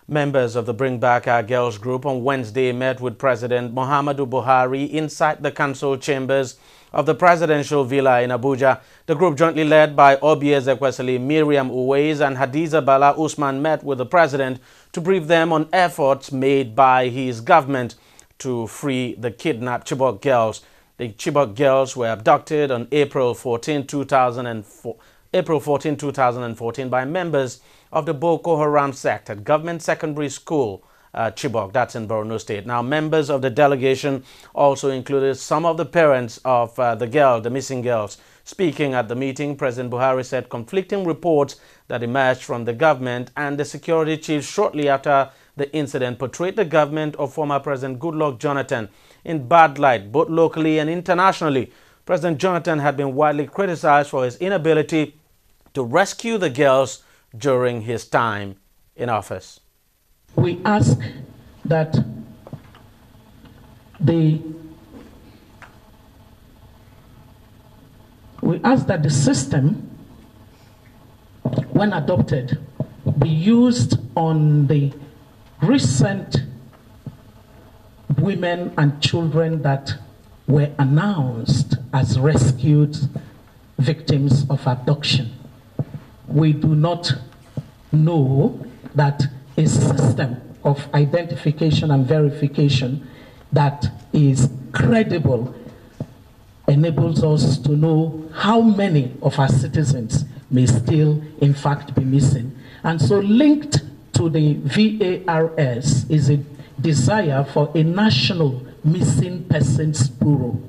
Members of the Bring Back Our Girls group on Wednesday met with President Muhammadu Buhari inside the council chambers of the presidential villa in Abuja. The group, jointly led by Obi Ezekwesili, Miriam Uwais and Hadiza Bala Usman, met with the president to brief them on efforts made by his government to free the kidnapped Chibok girls. The Chibok girls were abducted on April 14, 2014 by members of the Boko Haram sect at Government Secondary School, Chibok, that's in Borno State. Now, members of the delegation also included some of the parents of the missing girls. Speaking at the meeting, President Buhari said conflicting reports that emerged from the government and the security chiefs shortly after the incident portrayed the government of former President Goodluck Jonathan in bad light, both locally and internationally. President Jonathan had been widely criticized for his inability to rescue the girls during his time in office. We ask that the system, when adopted, be used on the recent women and children that were announced as rescued victims of abduction. We do not know that a system of identification and verification that is credible enables us to know how many of our citizens may still, in fact, be missing. And so linked to the VARS is a desire for a national missing persons bureau,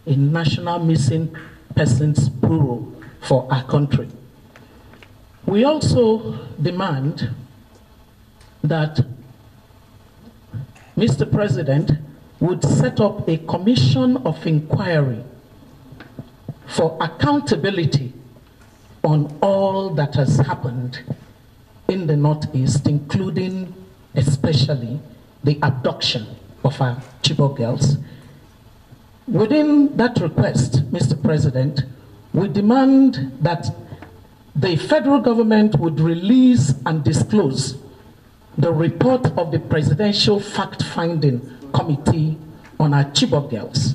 a national missing persons bureau for our country. We also demand that Mr. President would set up a commission of inquiry for accountability on all that has happened in the Northeast, including especially the abduction of our Chibok girls. Within that request, Mr. President, we demand that the federal government would release and disclose the report of the Presidential Fact-Finding Committee on our Chibok girls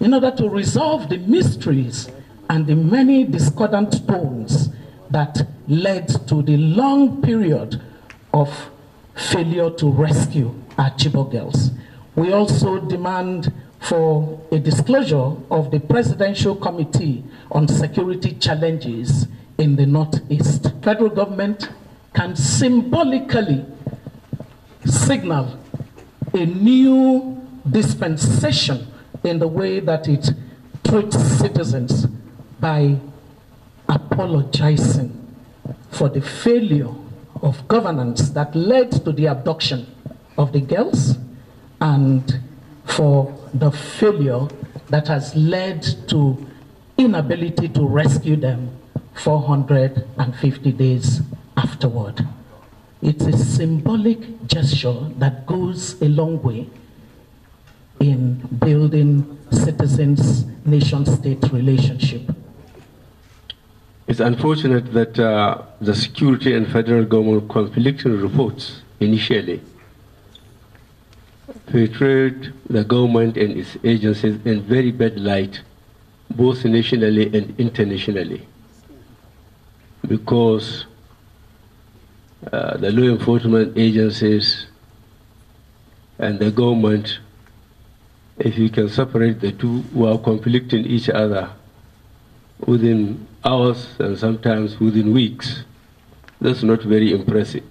in order to resolve the mysteries and the many discordant tones that led to the long period of failure to rescue our Chibok girls. We also demand for a disclosure of the Presidential Committee on Security Challenges in the Northeast. Federal government can symbolically signal a new dispensation in the way that it treats citizens by apologizing for the failure of governance that led to the abduction of the girls and for the failure that has led to inability to rescue them 450 days afterward. It's a symbolic gesture that goes a long way in building citizens' nation-state relationship. It's unfortunate that the security and federal government conflicting reports initially portrayed the government and its agencies in very bad light, both nationally and internationally, because the law enforcement agencies and the government, if you can separate the two, were conflicting each other within hours and sometimes within weeks. That's not very impressive.